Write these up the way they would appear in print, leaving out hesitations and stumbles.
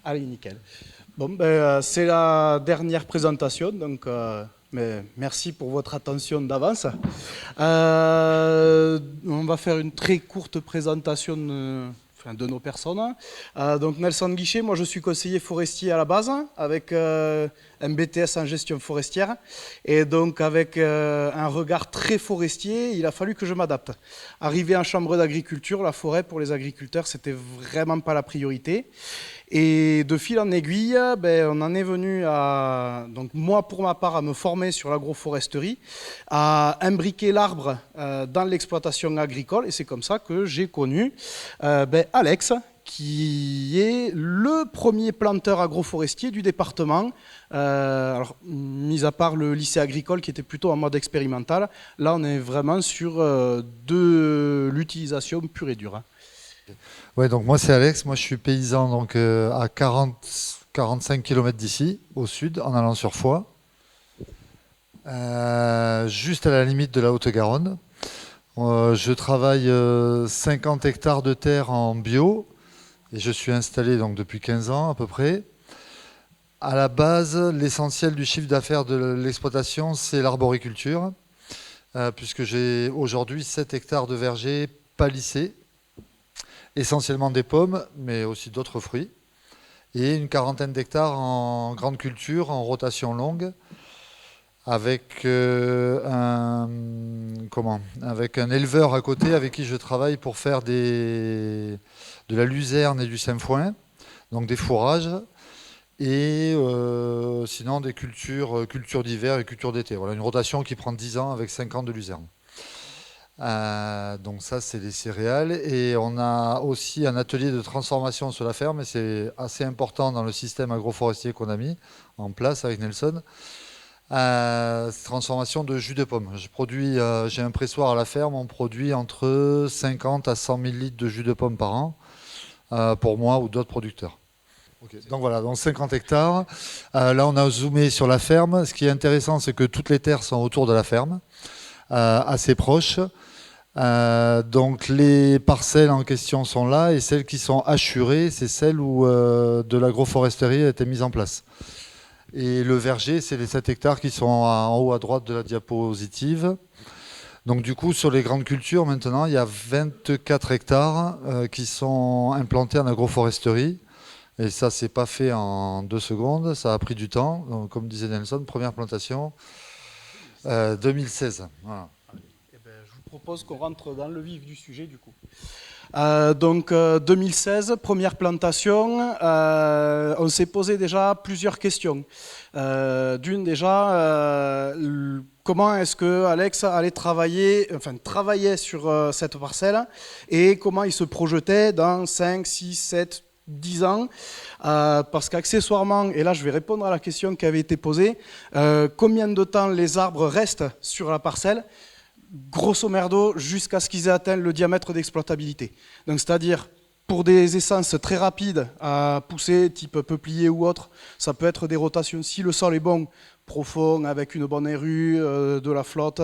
Allez, nickel. Bon, c'est la dernière présentation, donc mais merci pour votre attention d'avance. On va faire une très courte présentation de nos personnes. Donc Nelson Guichet, moi je suis conseiller forestier à la base, avec un BTS en gestion forestière. Et donc avec un regard très forestier, il a fallu que je m'adapte. Arrivé en chambre d'agriculture, la forêt pour les agriculteurs, c'était vraiment pas la priorité. Et de fil en aiguille, on en est venu à, donc moi pour ma part, à me former sur l'agroforesterie, à imbriquer l'arbre dans l'exploitation agricole. Et c'est comme ça que j'ai connu Alex, qui est le premier planteur agroforestier du département. Alors, mis à part le lycée agricole qui était plutôt en mode expérimental, là on est vraiment sur de l'utilisation pure et dure. Ouais, donc moi c'est Alex, moi je suis paysan donc à 40-45 km d'ici, au sud, en allant sur Foix, juste à la limite de la Haute-Garonne. Je travaille 50 hectares de terre en bio et je suis installé donc depuis 15 ans à peu près. À la base, l'essentiel du chiffre d'affaires de l'exploitation, c'est l'arboriculture, puisque j'ai aujourd'hui 7 hectares de vergers palissés, essentiellement des pommes, mais aussi d'autres fruits, et une quarantaine d'hectares en grande culture, en rotation longue, avec, avec un éleveur à côté avec qui je travaille pour faire de la luzerne et du sainfoin, donc des fourrages, et sinon des cultures d'hiver et cultures d'été. Voilà, une rotation qui prend 10 ans avec 5 ans de luzerne. Donc ça, c'est les céréales. Et on a aussi un atelier de transformation sur la ferme, et c'est assez important dans le système agroforestier qu'on a mis en place avec Nelson. Transformation de jus de pomme. J'ai un pressoir à la ferme, on produit entre 50 à 100 000 litres de jus de pomme par an, pour moi ou d'autres producteurs. Okay. Donc voilà, dans 50 hectares. Là, on a zoomé sur la ferme. Ce qui est intéressant, c'est que toutes les terres sont autour de la ferme, assez proches. Donc les parcelles en question sont là, et celles qui sont assurées, c'est celles où de l'agroforesterie a été mise en place. Et le verger, c'est les 7 hectares qui sont en haut à droite de la diapositive. Donc du coup, sur les grandes cultures, maintenant, il y a 24 hectares qui sont implantés en agroforesterie. Et ça, c'est pas fait en 2 secondes, ça a pris du temps. Donc, comme disait Nelson, première plantation 2016. Voilà. Je vous propose qu'on rentre dans le vif du sujet du coup. Donc 2016, première plantation, on s'est posé déjà plusieurs questions. D'une déjà, comment est-ce que Alex allait travaillait sur cette parcelle, et comment il se projetait dans 5, 6, 7, 10 ans, parce qu'accessoirement, et là je vais répondre à la question qui avait été posée, combien de temps les arbres restent sur la parcelle, grosso merdo, jusqu'à ce qu'ils aient atteint le diamètre d'exploitabilité. Donc c'est-à-dire, pour des essences très rapides à pousser, type peuplier ou autre, ça peut être des rotations, si le sol est bon, profond, avec une bonne airue, de la flotte,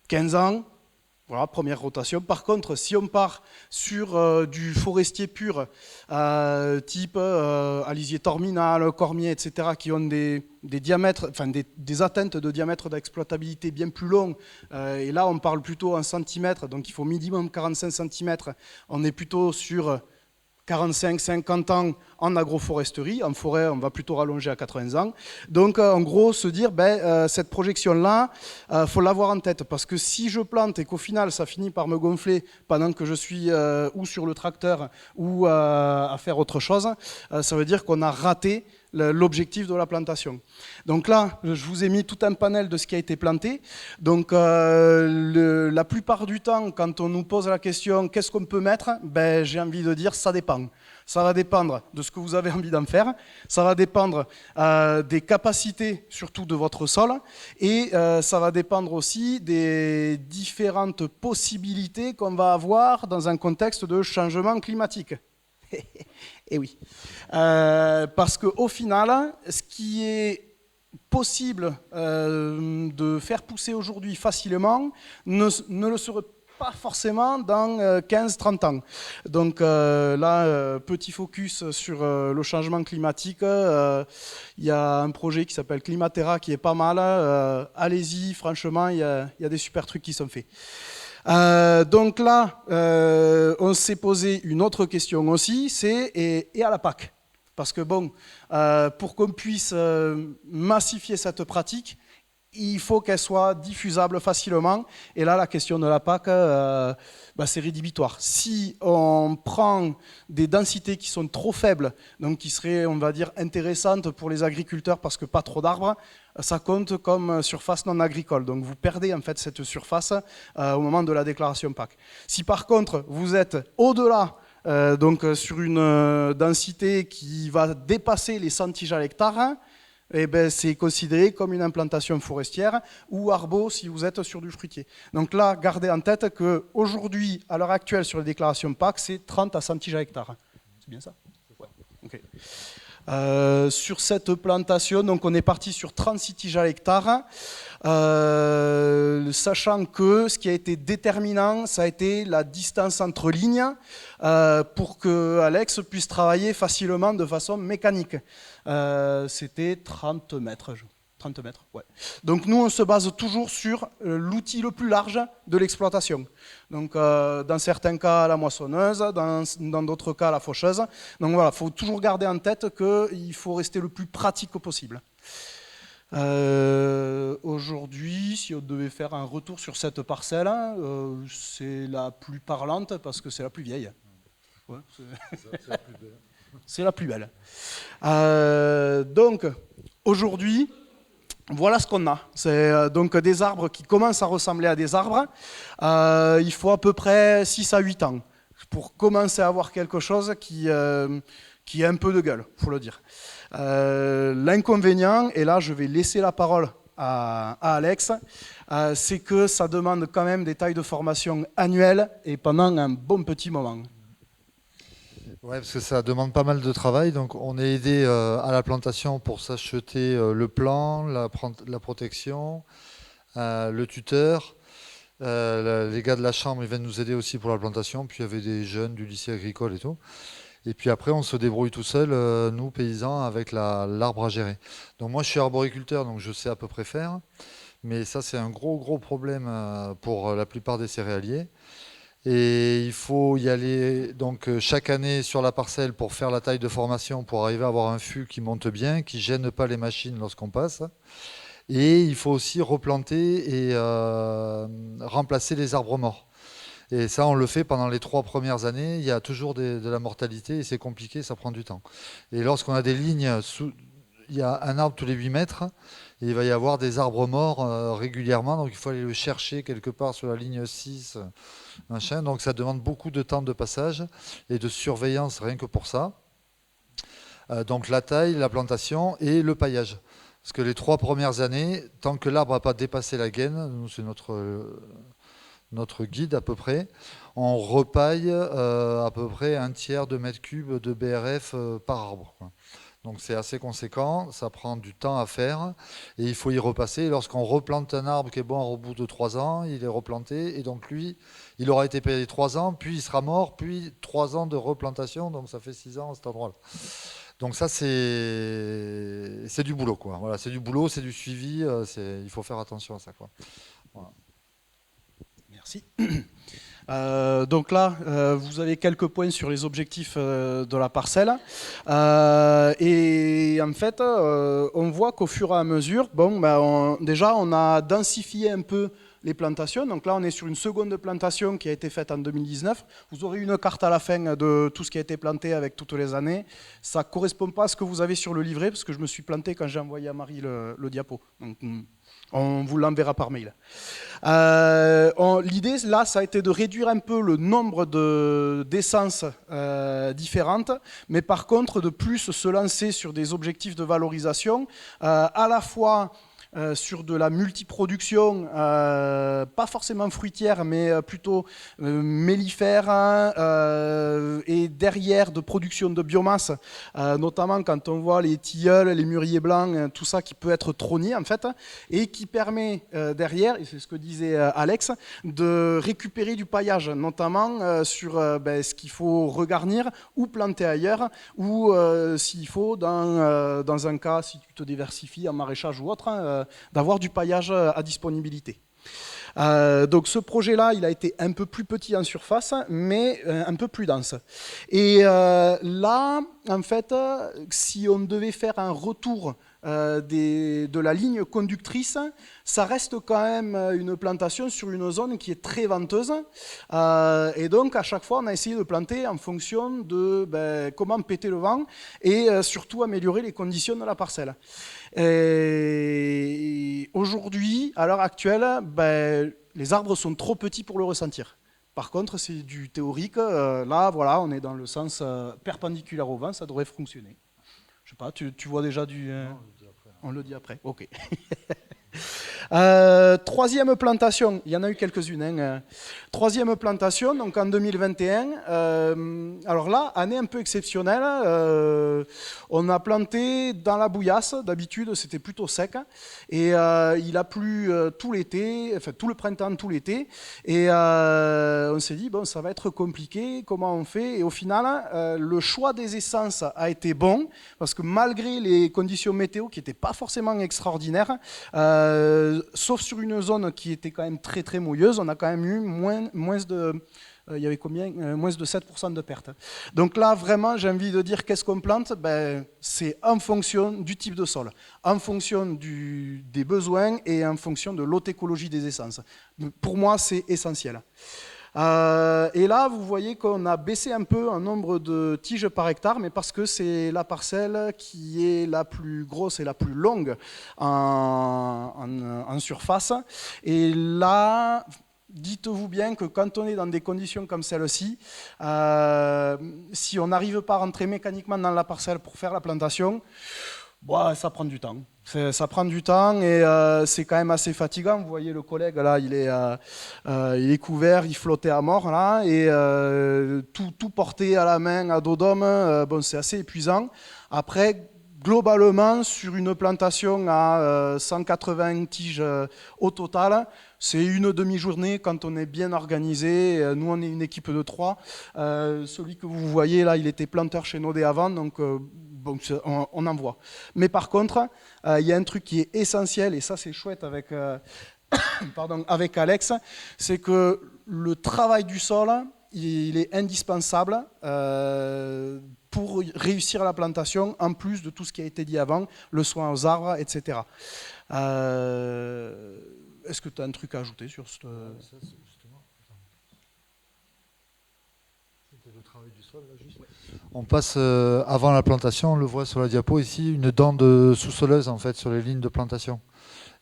15 ans. Voilà, première rotation. Par contre, si on part sur du forestier pur, type alisier terminal, cormier, etc., qui ont des diamètres, enfin des atteintes de diamètre d'exploitabilité bien plus longs, et là on parle plutôt en centimètres, donc il faut minimum 45 centimètres, on est plutôt sur 45-50 ans en agroforesterie. En forêt, on va plutôt rallonger à 80 ans. Donc, en gros, se dire, cette projection-là, faut l'avoir en tête. Parce que si je plante et qu'au final, ça finit par me gonfler pendant que je suis ou sur le tracteur ou à faire autre chose, ça veut dire qu'on a raté l'objectif de la plantation. Donc là, je vous ai mis tout un panel de ce qui a été planté. Donc la plupart du temps, quand on nous pose la question qu'est-ce qu'on peut mettre, j'ai envie de dire ça dépend. Ça va dépendre de ce que vous avez envie d'en faire, ça va dépendre des capacités surtout de votre sol, et ça va dépendre aussi des différentes possibilités qu'on va avoir dans un contexte de changement climatique. Et oui. Parce qu'au final, ce qui est possible de faire pousser aujourd'hui facilement ne le serait pas forcément dans 15-30 ans. Donc là, petit focus sur le changement climatique. Il y a un projet qui s'appelle Climatera qui est pas mal. Allez-y, franchement, il y a des super trucs qui sont faits. Donc là, on s'est posé une autre question aussi, c'est et à la PAC. Parce que bon, pour qu'on puisse massifier cette pratique, il faut qu'elle soit diffusable facilement. Et là, la question de la PAC, c'est rédhibitoire. Si on prend des densités qui sont trop faibles, donc qui seraient, on va dire, intéressantes pour les agriculteurs parce que pas trop d'arbres, ça compte comme surface non agricole. Donc vous perdez en fait cette surface au moment de la déclaration PAC. Si par contre vous êtes au-delà, donc sur une densité qui va dépasser les centiges à l'hectare, eh ben, c'est considéré comme une implantation forestière ou arbo si vous êtes sur du fruitier. Donc là, gardez en tête qu'aujourd'hui, à l'heure actuelle, sur les déclarations PAC, c'est 30 à centiges à hectare. C'est bien ça? Ouais. Okay. Sur cette plantation, donc on est parti sur 36 tiges à l'hectare, sachant que ce qui a été déterminant, ça a été la distance entre lignes pour que Alex puisse travailler facilement de façon mécanique. C'était 30 mètres. 30 mètres, ouais. Donc nous, on se base toujours sur l'outil le plus large de l'exploitation. Donc dans certains cas, la moissonneuse, dans d'autres cas, la faucheuse. Donc voilà, il faut toujours garder en tête qu'il faut rester le plus pratique possible. Aujourd'hui, si on devait faire un retour sur cette parcelle, c'est la plus parlante parce que c'est la plus vieille. Ouais, c'est la plus belle. C'est la plus belle. Donc aujourd'hui, voilà ce qu'on a. C'est donc des arbres qui commencent à ressembler à des arbres. Il faut à peu près 6 à 8 ans pour commencer à avoir quelque chose qui a un peu de gueule, il faut le dire. L'inconvénient, et là je vais laisser la parole à Alex, c'est que ça demande quand même des tailles de formation annuelles et pendant un bon petit moment. Ouais, parce que ça demande pas mal de travail. Donc, on est aidé à la plantation pour s'acheter le plan, la protection, le tuteur. Les gars de la chambre, ils viennent nous aider aussi pour la plantation. Puis, il y avait des jeunes du lycée agricole et tout. Et puis après, on se débrouille tout seul, nous, paysans, avec l'arbre à gérer. Donc, moi, je suis arboriculteur, donc je sais à peu près faire. Mais ça, c'est un gros problème pour la plupart des céréaliers. Et il faut y aller donc chaque année sur la parcelle pour faire la taille de formation, pour arriver à avoir un fût qui monte bien, qui ne gêne pas les machines lorsqu'on passe. Et il faut aussi replanter et remplacer les arbres morts. Et ça, on le fait pendant les 3 premières années. Il y a toujours de la mortalité et c'est compliqué, ça prend du temps. Et lorsqu'on a des lignes, il y a un arbre tous les 8 mètres. Et il va y avoir des arbres morts régulièrement. Donc il faut aller le chercher quelque part sur la ligne 6. Machin. Donc ça demande beaucoup de temps de passage et de surveillance rien que pour ça. Donc la taille, la plantation et le paillage. Parce que les 3 premières années, tant que l'arbre n'a pas dépassé la gaine, nous c'est notre guide à peu près, on repaille à peu près 1/3 de mètre cube de BRF par arbre, quoi. Donc c'est assez conséquent, ça prend du temps à faire et il faut y repasser. Et lorsqu'on replante un arbre qui est bon au bout de 3 ans, il est replanté et donc lui, il aura été payé 3 ans, puis il sera mort, puis 3 ans de replantation, donc ça fait 6 ans à cet endroit-là. Donc ça c'est du boulot, quoi. Voilà, c'est du boulot, c'est du suivi, il faut faire attention à ça, quoi. Voilà. Merci. Donc là, vous avez quelques points sur les objectifs de la parcelle. Et en fait, on voit qu'au fur et à mesure, déjà, on a densifié un peu les plantations. Donc là, on est sur une seconde plantation qui a été faite en 2019. Vous aurez une carte à la fin de tout ce qui a été planté avec toutes les années. Ça ne correspond pas à ce que vous avez sur le livret, parce que je me suis planté quand j'ai envoyé à Marie le diapo. Donc, on vous l'enverra par mail. L'idée, là, ça a été de réduire un peu le nombre d'essences différentes, mais par contre, de plus se lancer sur des objectifs de valorisation, à la fois sur de la multiproduction, pas forcément fruitière, mais plutôt mellifère, et derrière de production de biomasse, notamment quand on voit les tilleuls, les mûriers blancs, tout ça qui peut être trogné en fait, et qui permet derrière, et c'est ce que disait Alex, de récupérer du paillage, notamment sur ce qu'il faut regarnir ou planter ailleurs, ou s'il faut, dans un cas, si tu te diversifies en maraîchage ou autre, d'avoir du paillage à disponibilité. Donc ce projet-là, il a été un peu plus petit en surface, mais un peu plus dense. Et là, en fait, si on devait faire un retour de la ligne conductrice, ça reste quand même une plantation sur une zone qui est très venteuse. Et donc, à chaque fois, on a essayé de planter en fonction de comment péter le vent et surtout améliorer les conditions de la parcelle. Et aujourd'hui, à l'heure actuelle, les arbres sont trop petits pour le ressentir. Par contre, c'est du théorique. Là, voilà, on est dans le sens perpendiculaire au vent, ça devrait fonctionner. Je sais pas, tu vois déjà du... On le dit après, ok. Troisième plantation, il y en a eu quelques-unes. Hein. Troisième plantation, donc en 2021. Alors là, année un peu exceptionnelle. On a planté dans la bouillasse. D'habitude, c'était plutôt sec. Et il a plu tout l'été, enfin tout le printemps, tout l'été. Et on s'est dit, bon, ça va être compliqué. Comment on fait? Et au final, le choix des essences a été bon, parce que malgré les conditions météo qui n'étaient pas forcément extraordinaires, sauf sur une zone qui était quand même très très mouilleuse, on a quand même eu moins de... il y avait combien? Moins de 7% de pertes. Donc là, vraiment, j'ai envie de dire, qu'est-ce qu'on plante? C'est en fonction du type de sol, en fonction des besoins et en fonction de l'haute écologie des essences. Pour moi, c'est essentiel. Et là, vous voyez qu'on a baissé un peu un nombre de tiges par hectare, mais parce que c'est la parcelle qui est la plus grosse et la plus longue en surface. Et là, dites-vous bien que quand on est dans des conditions comme celle-ci, si on n'arrive pas à rentrer mécaniquement dans la parcelle pour faire la plantation, ça prend du temps. Ça prend du temps et c'est quand même assez fatigant. Vous voyez le collègue là, il est couvert, il flottait à mort là, et tout porté à la main, à dos d'homme, c'est assez épuisant. Après, globalement, sur une plantation à 180 tiges au total, c'est une demi-journée quand on est bien organisé. Nous, on est une équipe de 3. Celui que vous voyez là, il était planteur chez Nodé avant, donc on en voit. Mais par contre, il y a un truc qui est essentiel, et ça c'est chouette avec, avec Alex, c'est que le travail du sol, il est indispensable pour réussir la plantation, en plus de tout ce qui a été dit avant, le soin aux arbres, etc. Est-ce que tu as un truc à ajouter sur ce... Le travail du sol, là, juste. On passe avant la plantation, on le voit sur la diapo ici, une dent de sous-soleuse en fait sur les lignes de plantation.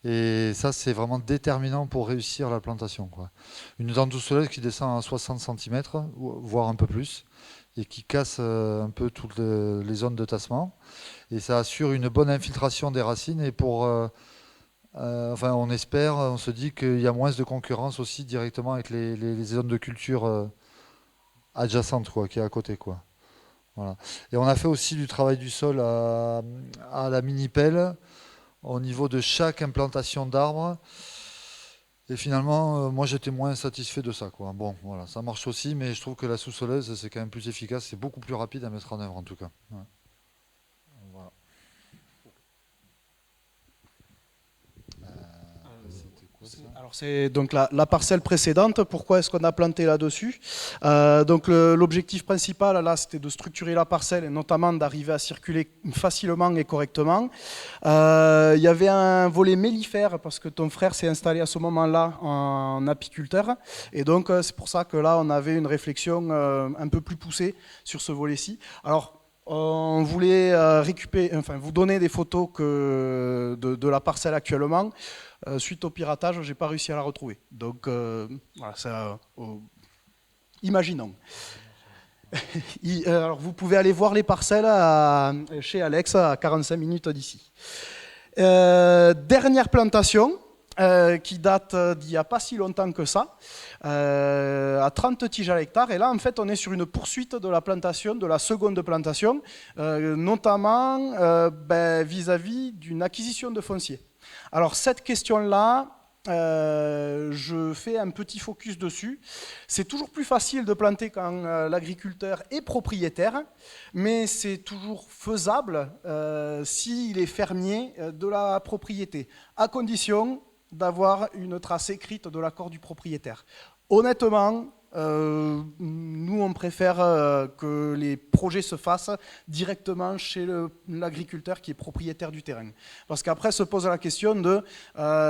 Et ça, c'est vraiment déterminant pour réussir la plantation, quoi. Une dent de sous-soleuse qui descend à 60 cm, voire un peu plus, et qui casse un peu toutes les zones de tassement. Et ça assure une bonne infiltration des racines. Et on espère, on se dit qu'il y a moins de concurrence aussi directement avec les zones de culture adjacente, quoi, qui est à côté, quoi. Voilà. Et on a fait aussi du travail du sol à la mini-pelle au niveau de chaque implantation d'arbres. Et finalement, moi j'étais moins satisfait de ça, quoi. Bon, voilà, ça marche aussi, mais je trouve que la sous-soleuse, c'est quand même plus efficace, c'est beaucoup plus rapide à mettre en œuvre en tout cas. Ouais. Voilà. Alors c'est donc la parcelle précédente. Pourquoi est-ce qu'on a planté là-dessus? Donc l'objectif principal là, c'était de structurer la parcelle et notamment d'arriver à circuler facilement et correctement. Il y avait un volet mellifère parce que ton frère s'est installé à ce moment-là en apiculteur, et donc c'est pour ça que là on avait une réflexion un peu plus poussée sur ce volet-ci. Alors on voulait vous donner des photos de la parcelle actuellement. Suite au piratage, j'ai pas réussi à la retrouver. Donc, voilà, imaginons. Alors, vous pouvez aller voir les parcelles chez Alex à 45 minutes d'ici. Dernière plantation, qui date d'il n'y a pas si longtemps que ça, à 30 tiges à l'hectare. Et là, en fait, on est sur une poursuite de la plantation, de la seconde plantation, notamment vis-à-vis d'une acquisition de foncier. Alors, cette question-là, je fais un petit focus dessus. C'est toujours plus facile de planter quand l'agriculteur est propriétaire, mais c'est toujours faisable s'il est fermier de la propriété, à condition d'avoir une trace écrite de l'accord du propriétaire. Honnêtement, nous, on préfère que les projets se fassent directement chez l'agriculteur qui est propriétaire du terrain. Parce qu'après se pose la question de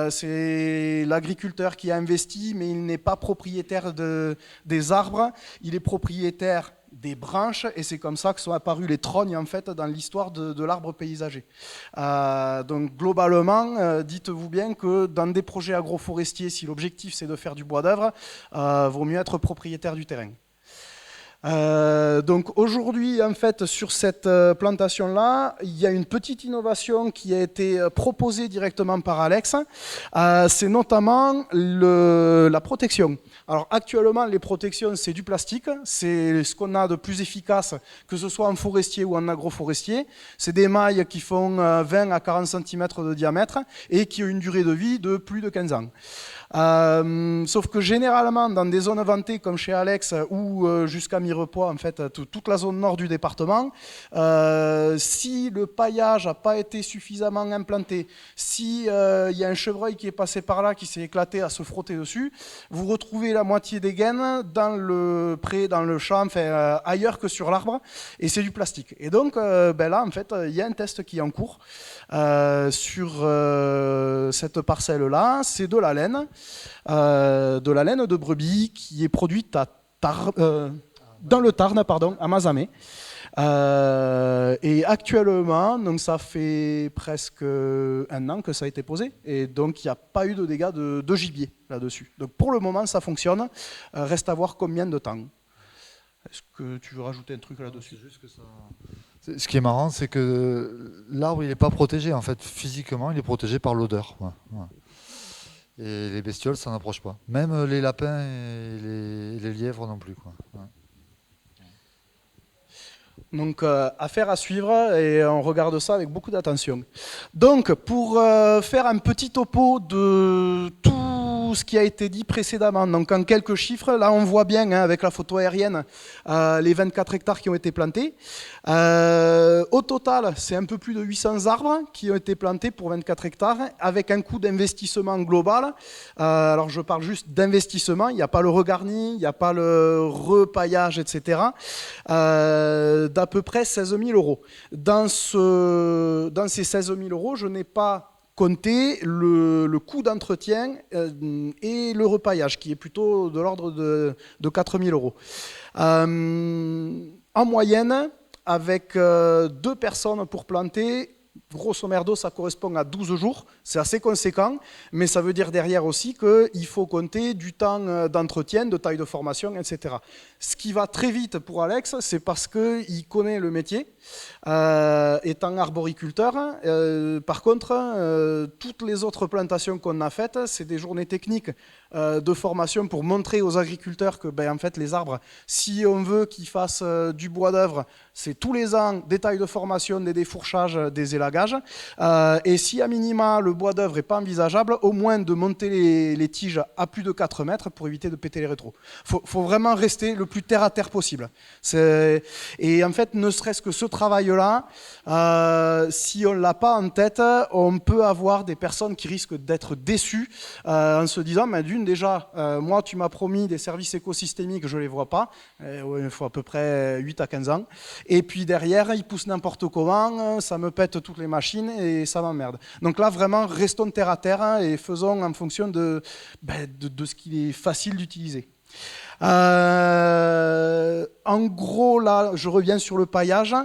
c'est l'agriculteur qui a investi, mais il n'est pas propriétaire des arbres, il est propriétaire des branches, et c'est comme ça que sont apparues les trognes en fait dans l'histoire de l'arbre paysager. Donc globalement, dites-vous bien que dans des projets agroforestiers, si l'objectif c'est de faire du bois d'œuvre, vaut mieux être propriétaire du terrain. Donc aujourd'hui, en fait, sur cette plantation-là, il y a une petite innovation qui a été proposée directement par Alex. C'est notamment la protection. Alors actuellement, les protections, c'est du plastique. C'est ce qu'on a de plus efficace, que ce soit en forestier ou en agroforestier. C'est des mailles qui font 20 à 40 cm de diamètre et qui ont une durée de vie de plus de 15 ans. Sauf que généralement, dans des zones vantées comme chez Alex ou jusqu'à Mirepoix, en fait, toute la zone nord du département, si le paillage n'a pas été suffisamment implanté, si y a un chevreuil qui est passé par là, qui s'est éclaté à se frotter dessus, vous retrouvez la moitié des gaines dans le pré, dans le champ, enfin, ailleurs que sur l'arbre, et c'est du plastique. Et donc là, en fait, il y a un test qui est en cours sur cette parcelle-là. C'est de la laine de brebis qui est produite dans le Tarn, à Mazamet. Et actuellement, donc ça fait presque un an que ça a été posé, et donc il n'y a pas eu de dégâts de gibier là-dessus. Donc pour le moment, ça fonctionne. Reste à voir combien de temps. Est-ce que tu veux rajouter un truc là-dessus ? Ce qui est marrant, c'est que l'arbre, il n'est pas protégé. En fait, physiquement, il est protégé par l'odeur. Voilà. Et les bestioles, ça n'approche pas. Même les lapins et les lièvres non plus. Ouais. Donc, affaire à suivre, et on regarde ça avec beaucoup d'attention. Donc, pour faire un petit topo de tout ce qui a été dit précédemment, donc en quelques chiffres, là on voit bien avec la photo aérienne les 24 hectares qui ont été plantés. Au total, c'est un peu plus de 800 arbres qui ont été plantés pour 24 hectares, avec un coût d'investissement global. Alors je parle juste d'investissement, il n'y a pas le regarni, il n'y a pas le repaillage, etc. D'à peu près 16 000 euros. Dans ces 16 000 euros, je n'ai pas compté le coût d'entretien et le repaillage, qui est plutôt de l'ordre de 4 000 euros. En moyenne, avec 2 personnes pour planter, grosso merdo, ça correspond à 12 jours. C'est assez conséquent, mais ça veut dire derrière aussi qu'il faut compter du temps d'entretien, de taille de formation, etc. Ce qui va très vite pour Alex, c'est parce qu'il connaît le métier, étant arboriculteur. Par contre, toutes les autres plantations qu'on a faites, c'est des journées techniques de formation pour montrer aux agriculteurs que en fait, les arbres, si on veut qu'ils fassent du bois d'œuvre, c'est tous les ans des tailles de formation, des défourchages, des élagages. Et si à minima le bois d'œuvre n'est pas envisageable, au moins de monter les tiges à plus de 4 mètres pour éviter de péter les rétros. Faut vraiment rester le plus terre à terre possible. Et en fait, ne serait-ce que ce travail-là, si on ne l'a pas en tête, on peut avoir des personnes qui risquent d'être déçues en se disant, d'une déjà, moi tu m'as promis des services écosystémiques, je ne les vois pas. Il faut à peu près 8 à 15 ans. Et puis derrière, ils poussent n'importe comment, ça me pète toutes les machines et ça m'emmerde. Donc là, vraiment, restons terre à terre et faisons en fonction de ce qu'il est facile d'utiliser. En gros, là, je reviens sur le paillage.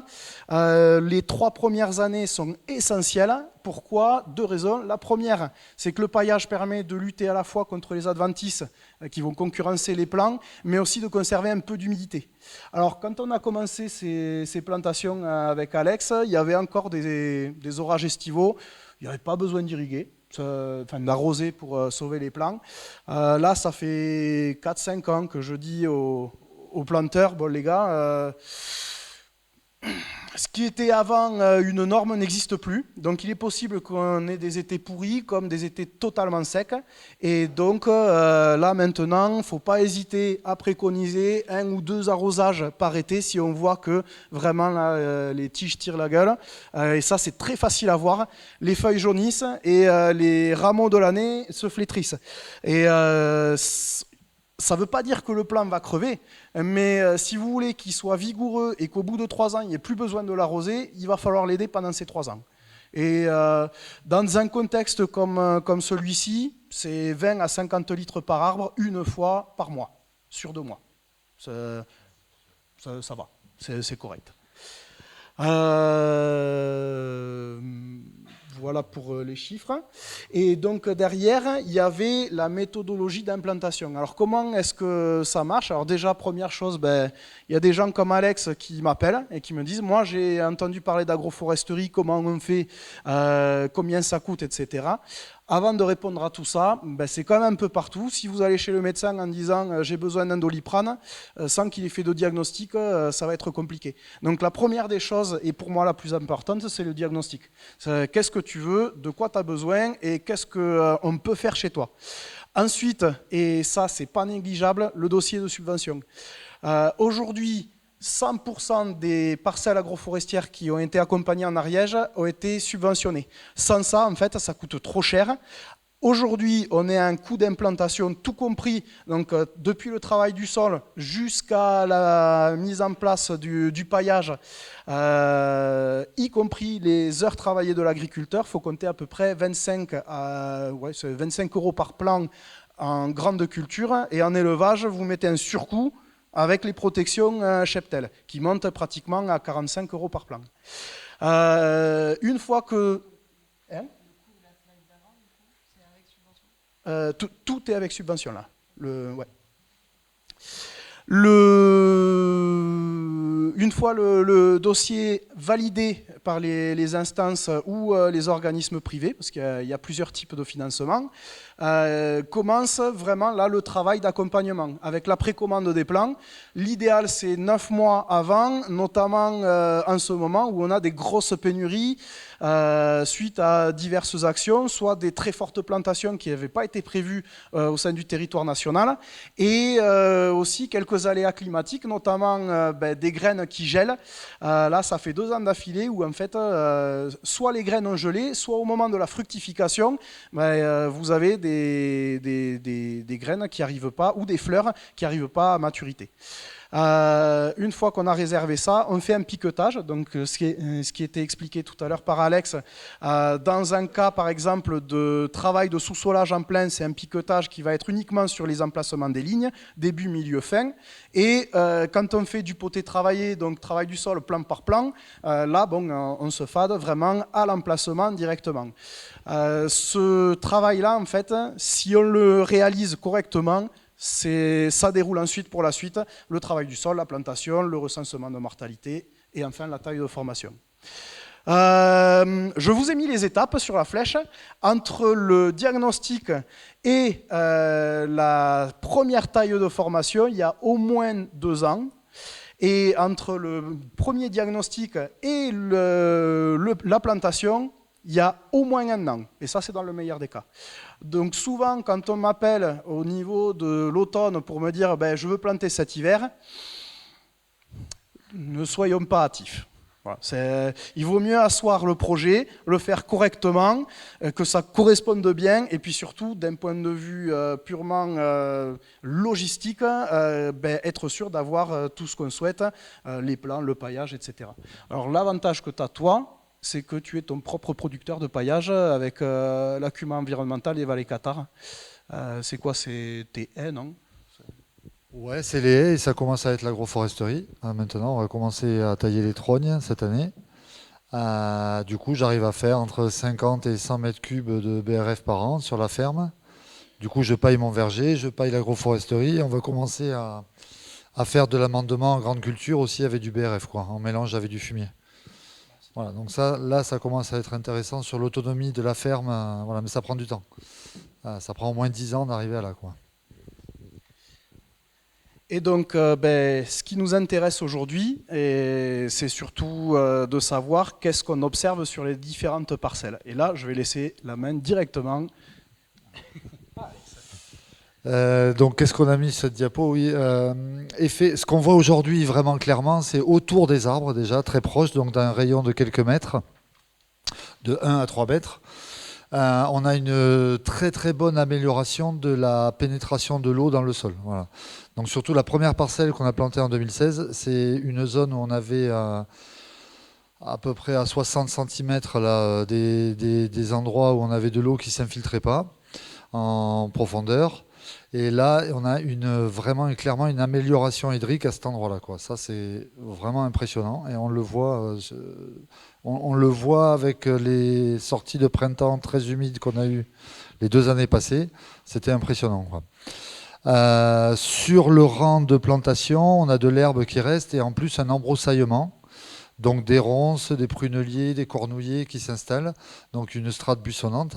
Les 3 premières années sont essentielles. Pourquoi ? 2 raisons. La première, c'est que le paillage permet de lutter à la fois contre les adventices qui vont concurrencer les plants, mais aussi de conserver un peu d'humidité. Alors, quand on a commencé ces plantations avec Alex, il y avait encore des orages estivaux. il n'y avait pas besoin d'irriguer, enfin d'arroser pour sauver les plants. Là, ça fait 4-5 ans que je dis aux planteurs, bon les gars, ce qui était avant une norme n'existe plus, donc il est possible qu'on ait des étés pourris comme des étés totalement secs, et donc là maintenant, il ne faut pas hésiter à préconiser 1 ou 2 arrosages par été si on voit que vraiment là, les tiges tirent la gueule, et ça c'est très facile à voir, les feuilles jaunissent et les rameaux de l'année se flétrissent. Et ça ne veut pas dire que le plant va crever, mais si vous voulez qu'il soit vigoureux et qu'au bout de 3 ans, il n'y ait plus besoin de l'arroser, il va falloir l'aider pendant ces 3 ans. Et dans un contexte comme celui-ci, c'est 20 à 50 litres par arbre, une fois par mois, sur 2 mois. Ça va, c'est correct. Voilà pour les chiffres. Et donc derrière, il y avait la méthodologie d'implantation. Alors comment est-ce que ça marche? Alors déjà, première chose, il y a des gens comme Alex qui m'appellent et qui me disent, moi j'ai entendu parler d'agroforesterie, comment on fait, combien ça coûte, etc. Avant de répondre à tout ça, c'est quand même un peu partout. Si vous allez chez le médecin en disant j'ai besoin d'un Doliprane, sans qu'il ait fait de diagnostic, ça va être compliqué. Donc la première des choses, et pour moi la plus importante, c'est le diagnostic. Qu'est-ce que tu veux, de quoi tu as besoin et qu'est-ce qu'on peut faire chez toi. Ensuite, et ça c'est pas négligeable, le dossier de subvention. Aujourd'hui, 100% des parcelles agroforestières qui ont été accompagnées en Ariège ont été subventionnées. Sans ça, en fait, ça coûte trop cher. Aujourd'hui, on est à un coût d'implantation tout compris, donc depuis le travail du sol jusqu'à la mise en place du paillage, y compris les heures travaillées de l'agriculteur, il faut compter à peu près 25 € par plan en grande culture, et en élevage, vous mettez un surcoût avec les protections cheptel, qui montent pratiquement à 45 € par plan. Une fois que... Hein, tout est avec subvention, là. Une fois le dossier validé par les instances ou les organismes privés, parce qu'il y a plusieurs types de financement, commence vraiment là le travail d'accompagnement avec la précommande des plans. L'idéal, c'est 9 mois avant, notamment en ce moment où on a des grosses pénuries suite à diverses actions, soit des très fortes plantations qui n'avaient pas été prévues au sein du territoire national, et aussi quelques aléas climatiques, notamment des graines qui gèlent. Là, ça fait 2 ans d'affilée où en fait, soit les graines ont gelé, soit au moment de la fructification, vous avez des graines qui n'arrivent pas, ou des fleurs qui n'arrivent pas à maturité. Une fois qu'on a réservé ça, on fait un piquetage, donc ce qui était expliqué tout à l'heure par Alex. Dans un cas, par exemple, de travail de sous-solage en plein, c'est un piquetage qui va être uniquement sur les emplacements des lignes, début, milieu, fin. Et quand on fait du poté travaillé, donc travail du sol plan par plan, là, on se fade vraiment à l'emplacement directement. Ce travail-là, en fait, si on le réalise correctement, ça déroule ensuite pour la suite, le travail du sol, la plantation, le recensement de mortalité et enfin la taille de formation. Je vous ai mis les étapes sur la flèche. Entre le diagnostic et la première taille de formation, il y a au moins 2 ans. Et entre le premier diagnostic et la plantation, il y a au moins 1 an, et ça c'est dans le meilleur des cas. Donc souvent quand on m'appelle au niveau de l'automne pour me dire je veux planter cet hiver, ne soyons pas hâtifs. Voilà, il vaut mieux asseoir le projet, le faire correctement, que ça corresponde bien, et puis surtout d'un point de vue purement logistique, être sûr d'avoir tout ce qu'on souhaite, les plants, le paillage, etc. Alors l'avantage que tu as toi, c'est que tu es ton propre producteur de paillage avec l'acumen environnemental et Vallée Qatar. C'est quoi? C'est tes haies, non? Ouais, c'est les haies et ça commence à être l'agroforesterie. Maintenant, on va commencer à tailler les trognes cette année. Du coup, j'arrive à faire entre 50 et 100 mètres cubes de BRF par an sur la ferme. Du coup, je paille mon verger, je paille l'agroforesterie et on va commencer à faire de l'amendement en grande culture aussi avec du BRF, en mélange avec du fumier. Voilà, donc ça, là, ça commence à être intéressant sur l'autonomie de la ferme, voilà, mais ça prend du temps. Ça prend au moins 10 ans d'arriver à là, quoi. Et donc, ce qui nous intéresse aujourd'hui, c'est surtout de savoir qu'est-ce qu'on observe sur les différentes parcelles. Et là, je vais laisser la main directement. Donc, qu'est-ce qu'on a mis sur cette diapo? Oui, ce qu'on voit aujourd'hui vraiment clairement, c'est autour des arbres déjà, très proche, donc d'un rayon de quelques mètres, de 1 à 3 mètres. On a une très très bonne amélioration de la pénétration de l'eau dans le sol. Voilà. Donc surtout la première parcelle qu'on a plantée en 2016, c'est une zone où on avait à peu près à 60 cm là, des endroits où on avait de l'eau qui ne s'infiltrait pas en profondeur. Et là, on a vraiment et clairement une amélioration hydrique à cet endroit-là, quoi. Ça, c'est vraiment impressionnant. Et on le voit, on le voit avec les sorties de printemps très humides qu'on a eues les 2 années passées. C'était impressionnant, quoi. Sur le rang de plantation, on a de l'herbe qui reste et en plus un embroussaillement. Donc des ronces, des pruneliers, des cornouillers qui s'installent. Donc une strate buissonnante.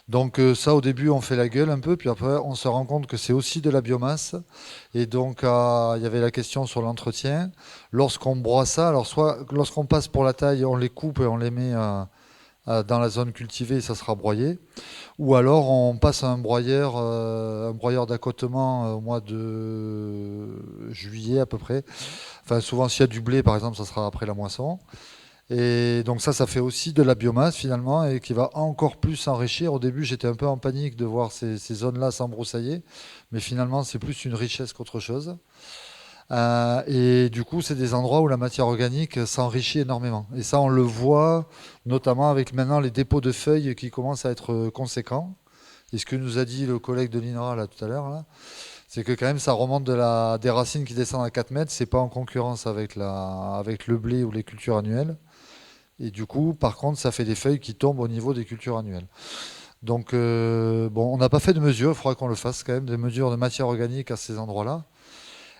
Donc ça, au début, on fait la gueule un peu, puis après, on se rend compte que c'est aussi de la biomasse. Et donc, il y avait la question sur l'entretien. Lorsqu'on broie ça, alors soit lorsqu'on passe pour la taille, on les coupe et on les met dans la zone cultivée, ça sera broyé. Ou alors, on passe à un broyeur d'accotement au mois de juillet à peu près. Enfin, souvent, s'il y a du blé, par exemple, ça sera après la moisson. Et donc ça fait aussi de la biomasse finalement et qui va encore plus s'enrichir. Au début, j'étais un peu en panique de voir ces zones-là s'embroussailler, mais finalement, c'est plus une richesse qu'autre chose. Et du coup, c'est des endroits où la matière organique s'enrichit énormément. Et ça, on le voit notamment avec maintenant les dépôts de feuilles qui commencent à être conséquents. Et ce que nous a dit le collègue de l'INRA là, tout à l'heure, là, c'est que quand même ça remonte des racines qui descendent à 4 mètres. C'est pas en concurrence avec le blé ou les cultures annuelles. Et du coup, par contre, ça fait des feuilles qui tombent au niveau des cultures annuelles. Donc, bon, on n'a pas fait de mesures, il faudra qu'on le fasse quand même, des mesures de matière organique à ces endroits-là.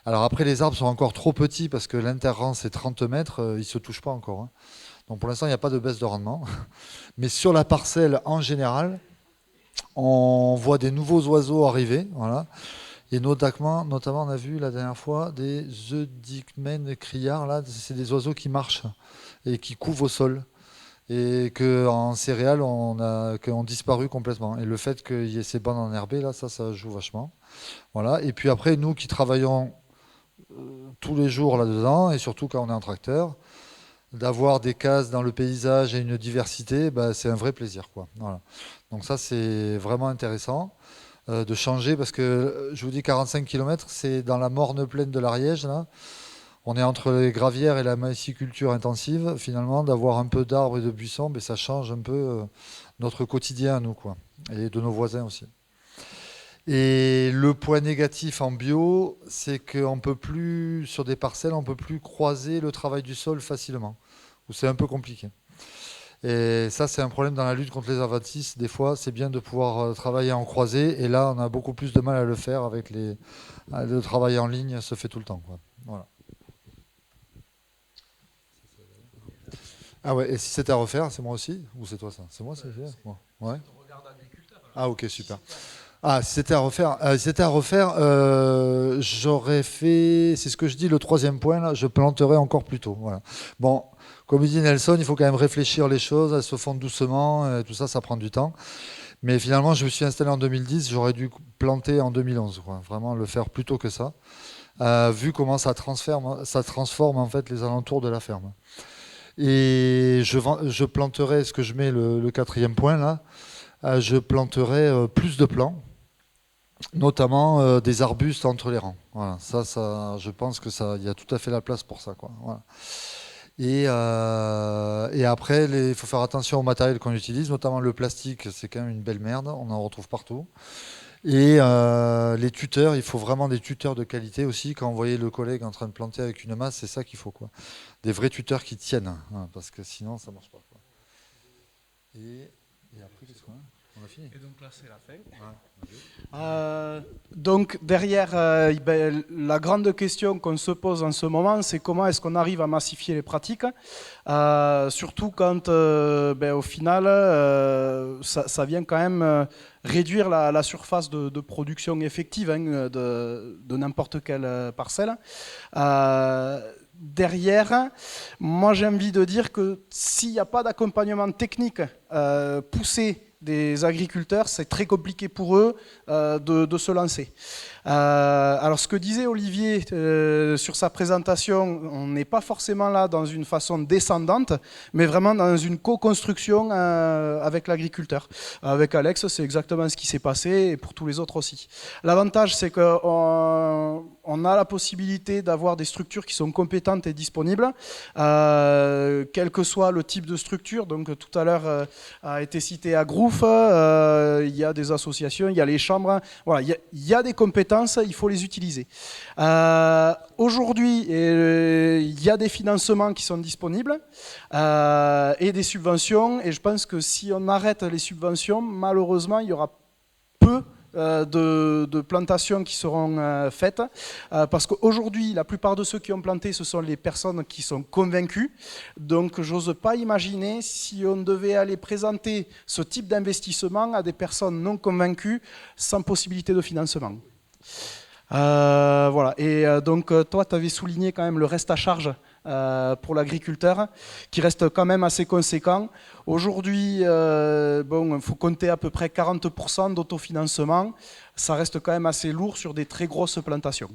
Alors après, les arbres sont encore trop petits parce que l'interrang, c'est 30 mètres, ils ne se touchent pas encore, hein. Donc pour l'instant, il n'y a pas de baisse de rendement. Mais sur la parcelle, en général, on voit des nouveaux oiseaux arriver, voilà. Et notamment, on a vu la dernière fois des eudicmènes criards, là, c'est des oiseaux qui marchent et qui couvent au sol. Et qu'en céréales, qui ont disparu complètement. Et le fait qu'il y ait ces bandes enherbées, là, ça joue vachement. Voilà. Et puis après, nous qui travaillons tous les jours là-dedans, et surtout quand on est en tracteur, d'avoir des cases dans le paysage et une diversité, bah, c'est un vrai plaisir, quoi. Voilà. Donc ça, c'est vraiment intéressant de changer, parce que je vous dis 45 km, c'est dans la morne plaine de l'Ariège, là. On est entre les gravières et la maïsiculture intensive, finalement, d'avoir un peu d'arbres et de buissons, mais ça change un peu notre quotidien à nous, quoi, et de nos voisins aussi. Et le point négatif en bio, c'est qu'on peut plus, sur des parcelles, on peut plus croiser le travail du sol facilement, ou c'est un peu compliqué. Et ça, c'est un problème dans la lutte contre les adventices. Des fois, c'est bien de pouvoir travailler en croisée, et là, on a beaucoup plus de mal à le faire avec le travail en ligne, se fait tout le temps, quoi. Voilà. Ah ouais, et si c'était à refaire, c'est moi aussi? Ou c'est toi ça? C'est moi, c'est moi. Ouais. Ah ok, super. Ah, si c'était à refaire, j'aurais fait, c'est ce que je dis, le troisième point, là, je planterais encore plus tôt. Voilà. Bon, comme dit Nelson, il faut quand même réfléchir les choses, elles se font doucement, tout ça, ça prend du temps. Mais finalement, je me suis installé en 2010, j'aurais dû planter en 2011, quoi. Vraiment le faire plus tôt que ça, vu comment ça transforme en fait les alentours de la ferme. Et je planterai, ce que je mets le quatrième point là, je planterai plus de plants, notamment des arbustes entre les rangs. Voilà, je pense que ça, il y a tout à fait la place pour ça, quoi. Voilà. Et après, il faut faire attention au matériel qu'on utilise, notamment le plastique, c'est quand même une belle merde, on en retrouve partout. Et les tuteurs, il faut vraiment des tuteurs de qualité aussi. Quand vous voyez le collègue en train de planter avec une masse, c'est ça qu'il faut, quoi. Des vrais tuteurs qui tiennent, hein, parce que sinon ça marche pas, quoi. Et après, qu'est-ce qu'on a? On a fini. Et donc là, c'est la fin. Donc derrière, la grande question qu'on se pose en ce moment, c'est comment est-ce qu'on arrive à massifier les pratiques, surtout quand, au final, ça vient quand même réduire la surface de production effective de n'importe quelle parcelle. Derrière, moi j'ai envie de dire que s'il n'y a pas d'accompagnement technique poussé des agriculteurs, c'est très compliqué pour eux de se lancer. Alors ce que disait Olivier sur sa présentation, on n'est pas forcément là dans une façon descendante, mais vraiment dans une co-construction avec l'agriculteur. Avec Alex, c'est exactement ce qui s'est passé, et pour tous les autres aussi. L'avantage, c'est qu'on a la possibilité d'avoir des structures qui sont compétentes et disponibles, quel que soit le type de structure. Donc tout à l'heure a été cité Agrouf, il y a des associations, il y a les chambres, voilà, il y a des compétences, il faut les utiliser. Aujourd'hui, il y a des financements qui sont disponibles et des subventions, et je pense que si on arrête les subventions, malheureusement, il y aura peu de plantations qui seront faites, parce qu'aujourd'hui, la plupart de ceux qui ont planté, ce sont les personnes qui sont convaincues. Donc, j'ose pas imaginer si on devait aller présenter ce type d'investissement à des personnes non convaincues, sans possibilité de financement. Voilà. Et donc, toi, tu avais souligné quand même le reste à charge pour l'agriculteur, qui reste quand même assez conséquent. Aujourd'hui, il faut compter à peu près 40% d'autofinancement. Ça reste quand même assez lourd sur des très grosses plantations.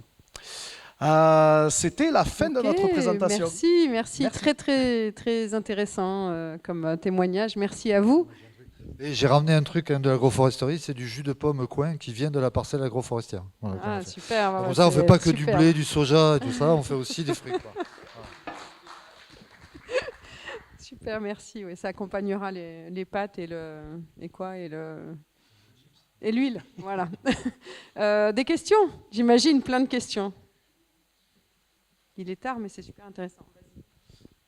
C'était la fin de notre présentation. Merci. Très, très, très intéressant comme témoignage. Merci à vous. Et j'ai ramené un truc de l'agroforesterie, c'est du jus de pomme coin qui vient de la parcelle agroforestière. Voilà, super. Pour ça, on ne fait pas que du blé, du soja et tout ça, on fait aussi des fruits. Super, merci. Oui, ça accompagnera les pâtes et l'huile. Voilà. Des questions, j'imagine, plein de questions. Il est tard, mais c'est super intéressant.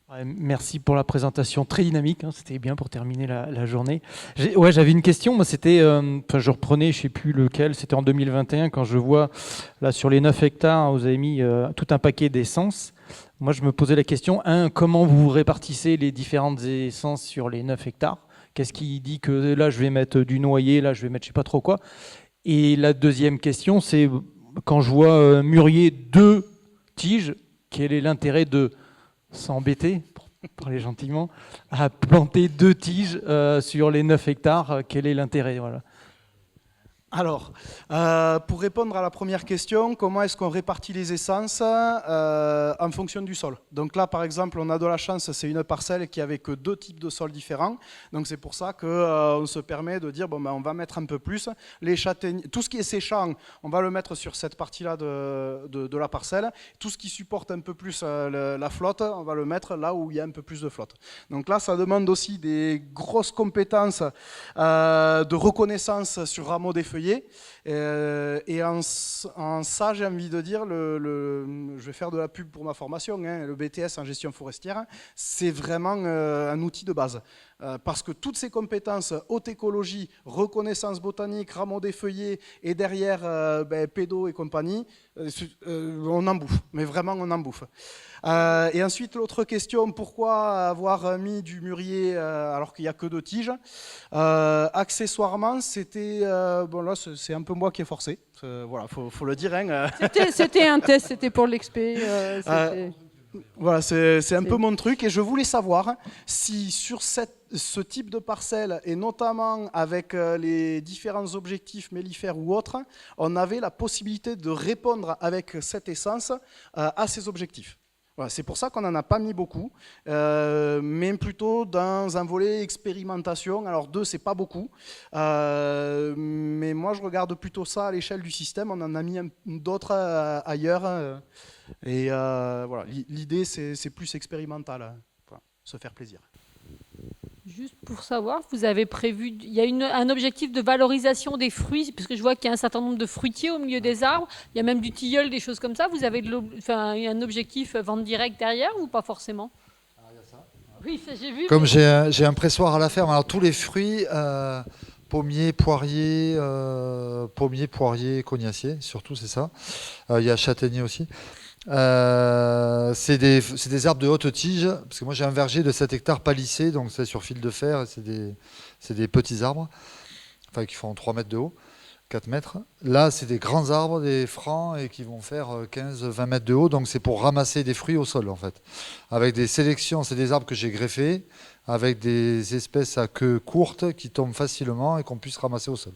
Ouais, merci pour la présentation très dynamique, hein, c'était bien pour terminer la journée. J'avais une question, moi c'était, je reprenais, je ne sais plus lequel, c'était en 2021 quand je vois là sur les 9 hectares, vous avez mis tout un paquet d'essences. Moi je me posais la question, comment vous répartissez les différentes essences sur les 9 hectares? Qu'est-ce qui dit que là je vais mettre du noyer, là je vais mettre je ne sais pas trop quoi? Et la deuxième question, c'est quand je vois mûrier 2 tiges, quel est l'intérêt de s'embêter, pour parler gentiment, à planter 2 tiges sur les 9 hectares, quel est l'intérêt? Voilà. Alors, pour répondre à la première question, comment est-ce qu'on répartit les essences en fonction du sol? Donc là, par exemple, on a de la chance, c'est une parcelle qui avait que 2 types de sols différents. Donc c'est pour ça qu'on se permet de dire, on va mettre un peu plus. Les châtaigniers, tout ce qui est séchant, on va le mettre sur cette partie-là de la parcelle. Tout ce qui supporte un peu plus la flotte, on va le mettre là où il y a un peu plus de flotte. Donc là, ça demande aussi des grosses compétences de reconnaissance sur rameaux défeuillés. Et en ça, j'ai envie de dire, je vais faire de la pub pour ma formation, le BTS en gestion forestière, c'est vraiment un outil de base. Parce que toutes ces compétences, haute écologie, reconnaissance botanique, rameaux défeuillés, et derrière pédo et compagnie, on en bouffe, mais vraiment on en bouffe. Et ensuite, l'autre question, pourquoi avoir mis du mûrier alors qu'il n'y a que 2 tiges? Accessoirement, c'était... là, c'est un peu moi qui ai forcé. Voilà, faut le dire. Hein. C'était un test, c'était pour l'expé. Voilà, c'est un peu mon truc. Et je voulais savoir si sur ce type de parcelle, et notamment avec les différents objectifs mellifères ou autres, on avait la possibilité de répondre avec cette essence à ces objectifs. Voilà, c'est pour ça qu'on n'en a pas mis beaucoup, mais plutôt dans un volet expérimentation. Alors 2, c'est pas beaucoup, mais moi je regarde plutôt ça à l'échelle du système. On en a mis d'autres ailleurs, et voilà, l'idée c'est plus expérimental, voilà, se faire plaisir. Juste pour savoir, vous avez prévu, il y a un objectif de valorisation des fruits, parce que je vois qu'il y a un certain nombre de fruitiers au milieu des arbres, il y a même du tilleul, des choses comme ça. Vous avez un objectif vente directe derrière ou pas forcément? Il y a ça. Oui, ça j'ai vu. Comme j'ai un pressoir à la ferme, alors tous les fruits, pommier, poirier, cognacier, surtout c'est ça. Il y a châtaignier aussi. C'est des arbres de haute tige, parce que moi j'ai un verger de 7 hectares palissé, donc c'est sur fil de fer, et c'est des petits arbres, enfin qui font 3 mètres de haut, 4 mètres. Là c'est des grands arbres, des francs, et qui vont faire 15-20 mètres de haut, donc c'est pour ramasser des fruits au sol en fait. Avec des sélections, c'est des arbres que j'ai greffés, avec des espèces à queue courte qui tombent facilement et qu'on puisse ramasser au sol.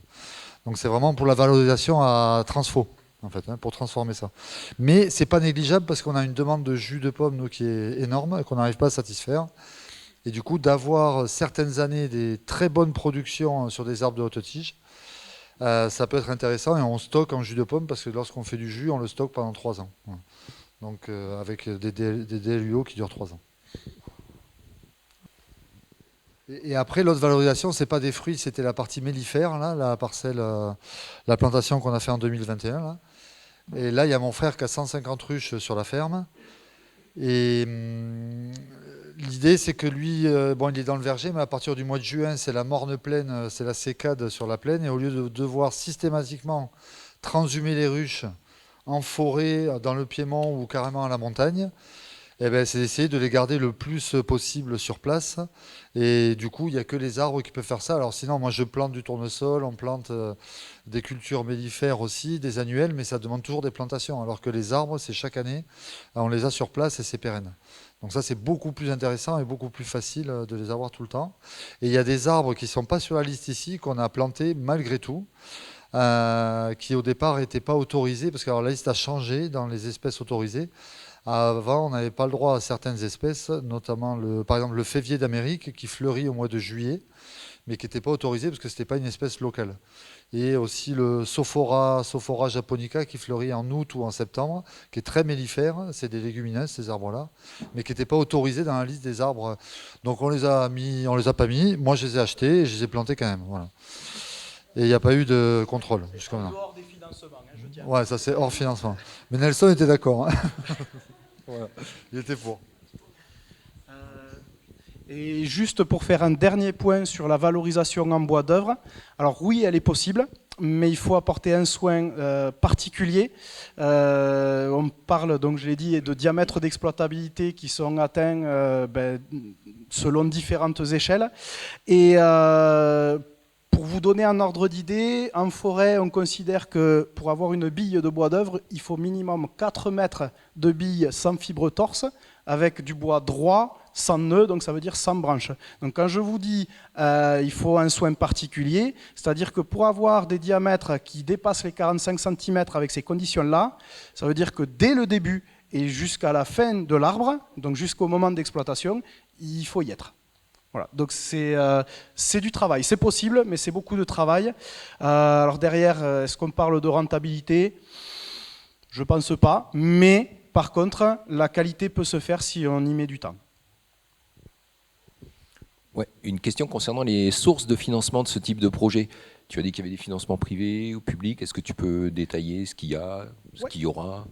Donc c'est vraiment pour la valorisation à transfo, en fait, pour transformer ça. Mais c'est pas négligeable parce qu'on a une demande de jus de pomme nous, qui est énorme et qu'on n'arrive pas à satisfaire. Et du coup, d'avoir certaines années des très bonnes productions sur des arbres de haute tige, ça peut être intéressant et on stocke en jus de pomme parce que lorsqu'on fait du jus, on le stocke pendant 3 ans. Voilà. Donc avec des DLUO qui durent 3 ans. Et après, l'autre valorisation, c'est pas des fruits, c'était la partie mellifère, là, la parcelle, la plantation qu'on a fait en 2021. Là. Et là, il y a mon frère qui a 150 ruches sur la ferme. Et l'idée, c'est que lui, bon, il est dans le verger, mais à partir du mois de juin, c'est la morne plaine, c'est la sécade sur la plaine. Et au lieu de devoir systématiquement transhumer les ruches en forêt, dans le piémont ou carrément à la montagne, eh ben, c'est d'essayer de les garder le plus possible sur place. Et du coup, il n'y a que les arbres qui peuvent faire ça. Alors sinon, moi, je plante du tournesol, on plante des cultures mellifères aussi, des annuelles, mais ça demande toujours des plantations. Alors que les arbres, c'est chaque année, on les a sur place et c'est pérenne. Donc ça, c'est beaucoup plus intéressant et beaucoup plus facile de les avoir tout le temps. Et il y a des arbres qui ne sont pas sur la liste ici, qu'on a plantés malgré tout. Qui au départ n'étaient pas autorisés, parce que alors, la liste a changé dans les espèces autorisées. Avant, on n'avait pas le droit à certaines espèces, notamment par exemple le févier d'Amérique qui fleurit au mois de juillet, mais qui n'était pas autorisé parce que ce n'était pas une espèce locale. Et aussi le Sophora japonica qui fleurit en août ou en septembre, qui est très mellifère, c'est des légumineuses ces arbres-là, mais qui n'étaient pas autorisés dans la liste des arbres. Donc on les a pas mis, moi je les ai achetés et je les ai plantés quand même. Voilà. Et il n'y a pas eu de contrôle jusqu'à maintenant. Hors des financements, je tiens. Ouais, ça c'est hors financement. Mais Nelson était d'accord. Hein. Voilà. Il était pour. Et juste pour faire un dernier point sur la valorisation en bois d'œuvre, alors oui, elle est possible, mais il faut apporter un soin particulier. On parle, donc je l'ai dit, de diamètres d'exploitabilité qui sont atteints selon différentes échelles. Et pour vous donner un ordre d'idée, en forêt, on considère que pour avoir une bille de bois d'œuvre, il faut minimum 4 mètres de bille sans fibre torse, avec du bois droit, sans nœud, donc ça veut dire sans branche. Donc quand je vous dis il faut un soin particulier, c'est-à-dire que pour avoir des diamètres qui dépassent les 45 cm avec ces conditions-là, ça veut dire que dès le début et jusqu'à la fin de l'arbre, donc jusqu'au moment d'exploitation, il faut y être. Voilà, donc c'est du travail, c'est possible, mais c'est beaucoup de travail. Alors derrière, est-ce qu'on parle de rentabilité ? Je ne pense pas, mais par contre, la qualité peut se faire si on y met du temps. Ouais, une question concernant les sources de financement de ce type de projet. Tu as dit qu'il y avait des financements privés ou publics. Est-ce que tu peux détailler ce qu'il y a, ce qu'il y aura ?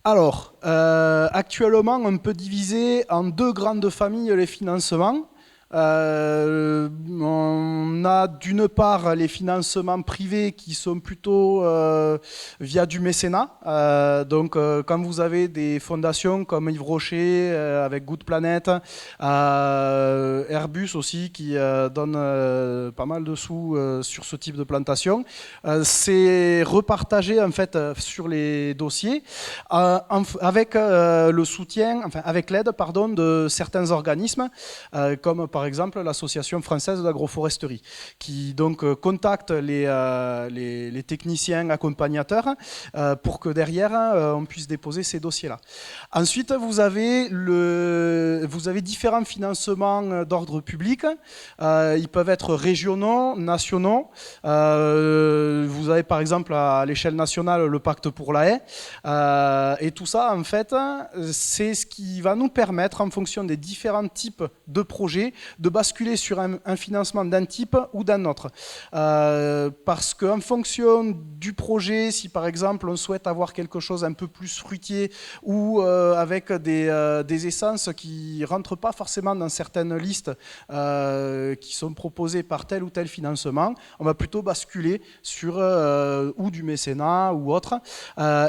Alors, actuellement, on peut diviser en 2 grandes familles les financements. On a d'une part les financements privés qui sont plutôt via du mécénat. Donc quand vous avez des fondations comme Yves Rocher avec Good Planet, Airbus aussi qui donne pas mal de sous sur ce type de plantation, c'est repartagé en fait sur les dossiers avec le soutien, enfin avec l'aide pardon de certains organismes comme par exemple l'Association française d'agroforesterie, qui donc contacte les techniciens accompagnateurs pour que derrière on puisse déposer ces dossiers-là. Ensuite, vous avez différents financements d'ordre public. Ils peuvent être régionaux, nationaux. Vous avez par exemple à l'échelle nationale le Pacte pour la haie. Et tout ça, en fait, c'est ce qui va nous permettre, en fonction des différents types de projets, de basculer sur un financement d'un type ou d'un autre. Parce qu'en fonction du projet, si par exemple on souhaite avoir quelque chose un peu plus fruitier ou avec des essences qui ne rentrent pas forcément dans certaines listes qui sont proposées par tel ou tel financement, on va plutôt basculer sur ou du mécénat ou autre.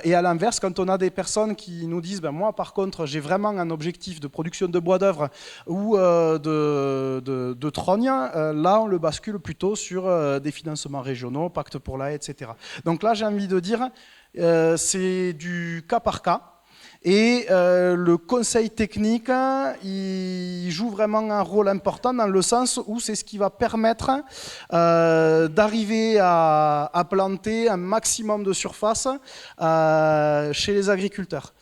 Et à l'inverse, quand on a des personnes qui nous disent moi par contre j'ai vraiment un objectif de production de bois d'œuvre ou de trogne, là on le bascule plutôt sur des financements régionaux, pacte pour la haie, etc. Donc là j'ai envie de dire c'est du cas par cas. Et le conseil technique, il joue vraiment un rôle important dans le sens où c'est ce qui va permettre d'arriver à planter un maximum de surface chez les agriculteurs.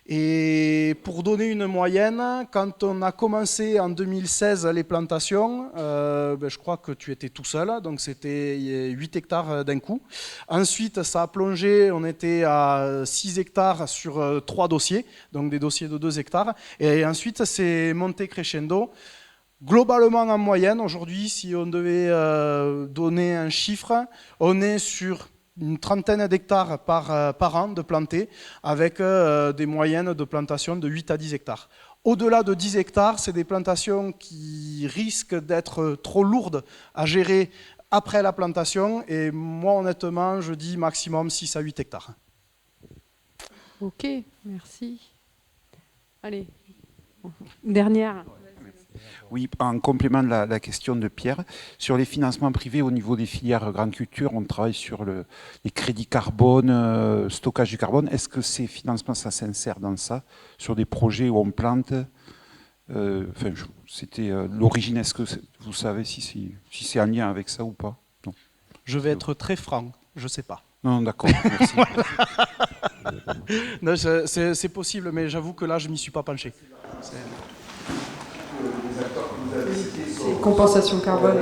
Et pour donner une moyenne, quand on a commencé en 2016 les plantations, je crois que tu étais tout seul, donc c'était 8 hectares d'un coup. Ensuite, ça a plongé, on était à 6 hectares sur 3 dossiers, donc des dossiers de 2 hectares. Et ensuite, c'est monté crescendo. Globalement, en moyenne, aujourd'hui, si on devait donner un chiffre, on est sur une trentaine d'hectares par an de plantés, avec des moyennes de plantation de 8 à 10 hectares. Au-delà de 10 hectares, c'est des plantations qui risquent d'être trop lourdes à gérer après la plantation. Et moi, honnêtement, je dis maximum 6 à 8 hectares. Ok, merci. Allez, dernière. Oui, en complément de la question de Pierre, sur les financements privés au niveau des filières grande culture, on travaille sur les crédits carbone, stockage du carbone. Est-ce que ces financements, ça s'insère dans ça, sur des projets où on plante c'était l'origine, est-ce que vous savez si c'est en lien avec ça ou pas? Non. Je vais être très franc, je ne sais pas. Non, d'accord, merci. Non, c'est possible, mais j'avoue que là, je ne m'y suis pas penché. C'est compensation carbone.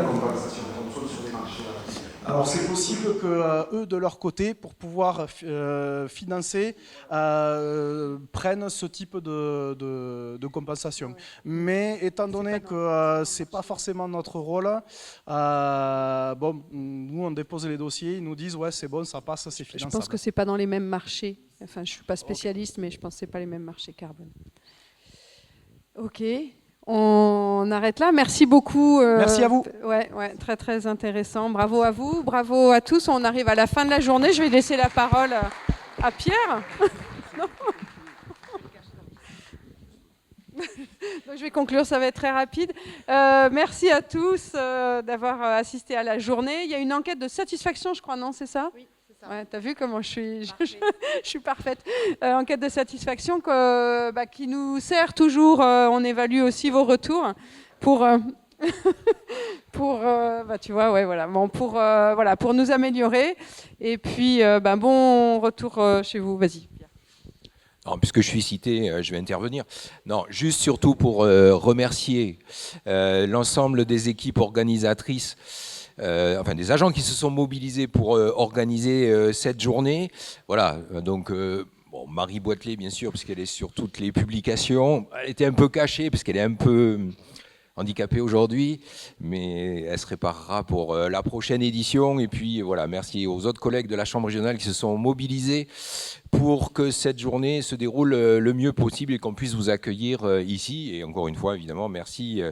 Alors c'est possible que eux, de leur côté, pour pouvoir financer, prennent ce type de compensation. Mais étant donné que c'est pas forcément notre rôle, nous on dépose les dossiers, ils nous disent ouais c'est bon, ça passe, c'est finançable. Je pense que c'est pas dans les mêmes marchés. Enfin, je suis pas spécialiste, mais je pense que c'est pas les mêmes marchés carbone. Ok. On arrête là. Merci beaucoup. Merci à vous. Ouais, très très intéressant. Bravo à vous, bravo à tous. On arrive à la fin de la journée. Je vais laisser la parole à Pierre. Donc, je vais conclure, ça va être très rapide. Merci à tous d'avoir assisté à la journée. Il y a une enquête de satisfaction, je crois, non, c'est ça ? Oui. Ouais, t'as vu comment je suis parfaite. Enquête de satisfaction qui nous sert toujours. On évalue aussi vos retours pour tu vois, ouais, voilà. Bon, pour nous améliorer. Et puis, bon retour chez vous. Vas-y. Non, puisque je suis cité, je vais intervenir. Non, juste surtout pour remercier l'ensemble des équipes organisatrices. Des agents qui se sont mobilisés pour organiser cette journée. Voilà, donc Marie Boitelet, bien sûr, parce qu'elle est sur toutes les publications. Elle était un peu cachée, parce qu'elle est un peu handicapée aujourd'hui, mais elle se réparera pour la prochaine édition. Et puis, voilà, merci aux autres collègues de la Chambre régionale qui se sont mobilisés pour que cette journée se déroule le mieux possible et qu'on puisse vous accueillir ici. Et encore une fois, évidemment, merci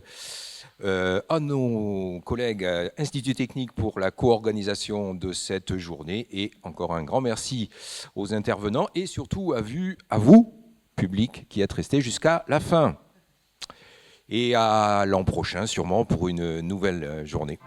à nos collègues Institut Technique pour la co-organisation de cette journée et encore un grand merci aux intervenants et surtout à vous, public, qui êtes restés jusqu'à la fin. Et à l'an prochain sûrement pour une nouvelle journée.